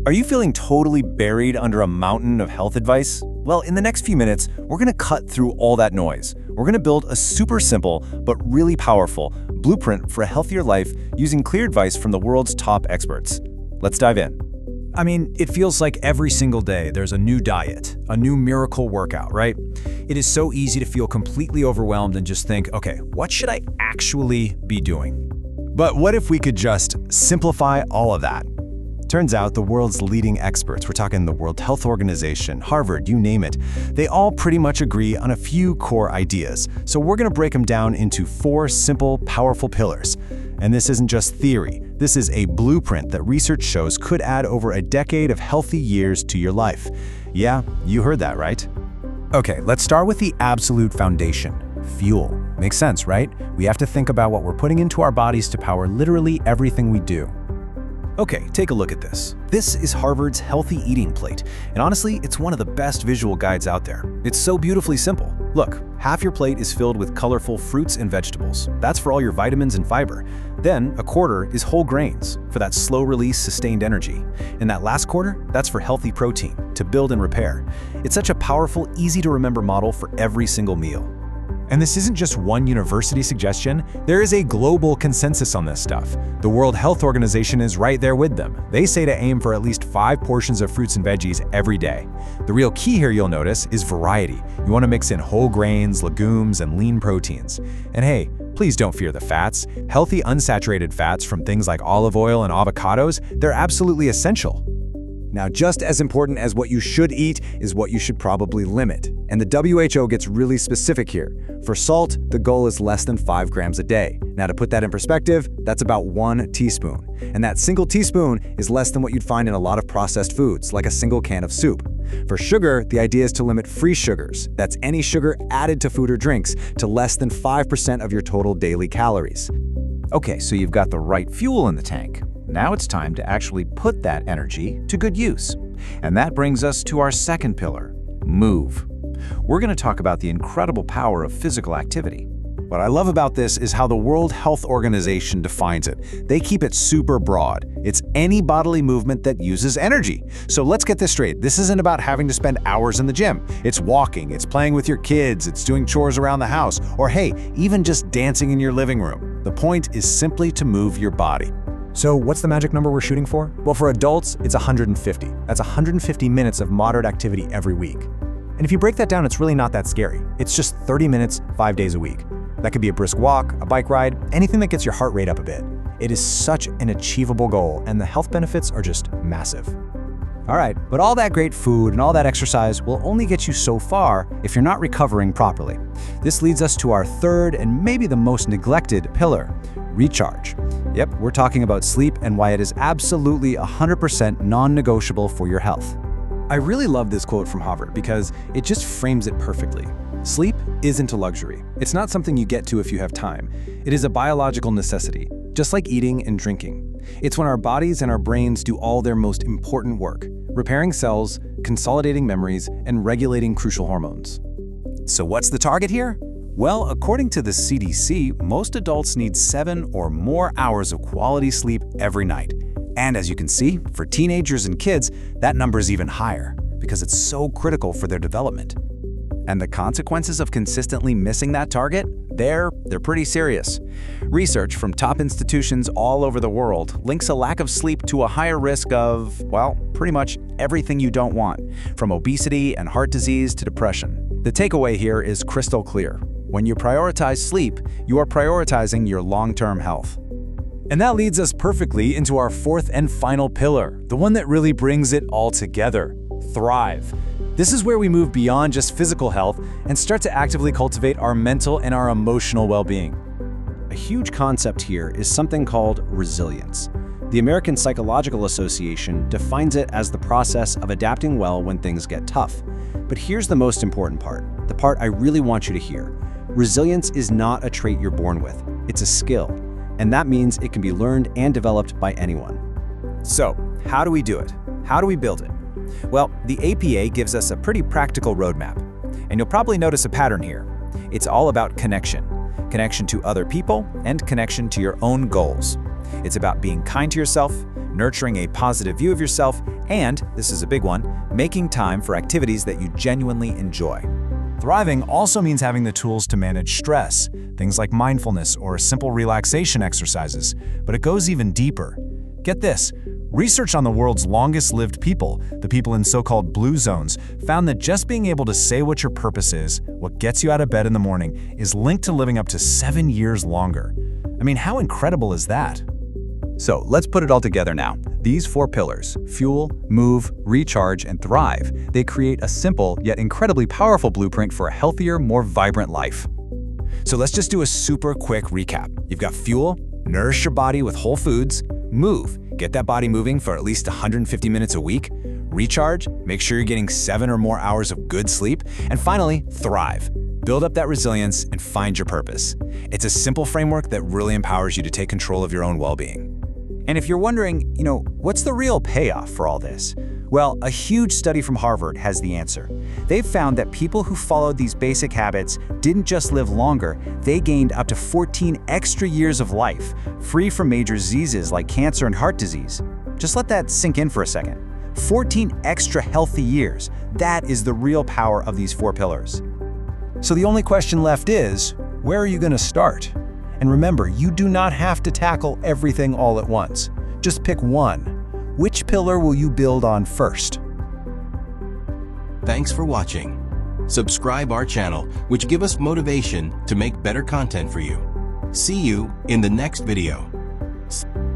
Are you feeling totally buried under a mountain of health advice? Well, in the next few minutes, we're going to cut through all that noise. We're going to build a super simple but really powerful blueprint for a healthier life using clear advice from the world's top experts. Let's dive in. I mean, it feels like every single day there's a new diet, a new miracle workout, right? It is so easy to feel completely overwhelmed and just think, okay, what should I actually be doing? But what if we could just simplify all of that? Turns out the world's leading experts, we're talking the World Health Organization, Harvard, you name it, they all pretty much agree on a few core ideas. So we're going to break them down into 4 simple, powerful pillars. And this isn't just theory. This is a blueprint that research shows could add over a decade of healthy years to your life. Yeah, you heard that right. Okay, let's start with the absolute foundation, fuel. Makes sense, right? We have to think about what we're putting into our bodies to power literally everything we do. Okay, take a look at this. This is Harvard's Healthy Eating Plate, and honestly, it's one of the best visual guides out there. It's so beautifully simple. Look, half your plate is filled with colorful fruits and vegetables. That's for all your vitamins and fiber. Then, a quarter is whole grains, for that slow-release, sustained energy. And that last quarter, that's for healthy protein, to build and repair. It's such a powerful, easy-to-remember model for every single meal. And this isn't just one university suggestion, there is a global consensus on this stuff. The World Health Organization is right there with them. They say to aim for at least 5 portions of fruits and veggies every day. The real key here, you'll notice, is variety. You want to mix in whole grains, legumes, and lean proteins. And hey, please don't fear the fats. Healthy unsaturated fats from things like olive oil and avocados, they're absolutely essential. Now, just as important as what you should eat is what you should probably limit. And the WHO gets really specific here. For salt, the goal is less than 5 grams a day. Now, to put that in perspective, that's about 1 teaspoon. And that single teaspoon is less than what you'd find in a lot of processed foods, like a single can of soup. For sugar, the idea is to limit free sugars, that's any sugar added to food or drinks, to less than 5% of your total daily calories. Okay, so you've got the right fuel in the tank. Now it's time to actually put that energy to good use. And that brings us to our second pillar, move. We're going to talk about the incredible power of physical activity. What I love about this is how the World Health Organization defines it. They keep it super broad. It's any bodily movement that uses energy. So let's get this straight. This isn't about having to spend hours in the gym. It's walking, it's playing with your kids, it's doing chores around the house, or hey, even just dancing in your living room. The point is simply to move your body. So what's the magic number we're shooting for? Well, for adults, it's 150. That's 150 minutes of moderate activity every week. And if you break that down, it's really not that scary. It's just 30 minutes, 5 days a week. That could be a brisk walk, a bike ride, anything that gets your heart rate up a bit. It is such an achievable goal, and the health benefits are just massive. All right, but all that great food and all that exercise will only get you so far if you're not recovering properly. This leads us to our third and maybe the most neglected pillar, recharge. Yep, we're talking about sleep and why it is absolutely 100% non-negotiable for your health. I really love this quote from Harvard because it just frames it perfectly. Sleep isn't a luxury. It's not something you get to if you have time. It is a biological necessity, just like eating and drinking. It's when our bodies and our brains do all their most important work, repairing cells, consolidating memories, and regulating crucial hormones. So what's the target here? Well, according to the CDC, most adults need 7 or more hours of quality sleep every night. And as you can see, for teenagers and kids, that number is even higher because it's so critical for their development. And the consequences of consistently missing that target? They're pretty serious. Research from top institutions all over the world links a lack of sleep to a higher risk of, well, pretty much everything you don't want, from obesity and heart disease to depression. The takeaway here is crystal clear. When you prioritize sleep, you are prioritizing your long-term health. And that leads us perfectly into our fourth and final pillar, the one that really brings it all together, thrive. This is where we move beyond just physical health and start to actively cultivate our mental and our emotional well-being. A huge concept here is something called resilience. The American Psychological Association defines it as the process of adapting well when things get tough. But here's the most important part, the part I really want you to hear. Resilience is not a trait you're born with, it's a skill. And that means it can be learned and developed by anyone. So, how do we do it? How do we build it? Well, the APA gives us a pretty practical roadmap. And you'll probably notice a pattern here. It's all about connection. Connection to other people and connection to your own goals. It's about being kind to yourself, nurturing a positive view of yourself, And, this is a big one, making time for activities that you genuinely enjoy. Thriving also means having the tools to manage stress, things like mindfulness or simple relaxation exercises, but it goes even deeper. Get this, research on the world's longest-lived people, the people in so-called blue zones, found that just being able to say what your purpose is, what gets you out of bed in the morning, is linked to living up to 7 years longer. I mean, how incredible is that? So let's put it all together now. These 4 pillars, fuel, move, recharge, and thrive, they create a simple yet incredibly powerful blueprint for a healthier, more vibrant life. So let's just do a super quick recap. You've got fuel, nourish your body with whole foods. Move, get that body moving for at least 150 minutes a week. Recharge, make sure you're getting 7 or more hours of good sleep. And finally, thrive. Build up that resilience and find your purpose. It's a simple framework that really empowers you to take control of your own well-being. And if you're wondering, what's the real payoff for all this? Well, a huge study from Harvard has the answer. They've found that people who followed these basic habits didn't just live longer, they gained up to 14 extra years of life, free from major diseases like cancer and heart disease. Just let that sink in for a second. 14 extra healthy years. That is the real power of these 4 pillars. So the only question left is, where are you going to start? And remember, you do not have to tackle everything all at once. Just pick one. Which pillar will you build on first? Thanks for watching. Subscribe our channel, which give us motivation to make better content for you. See you in the next video.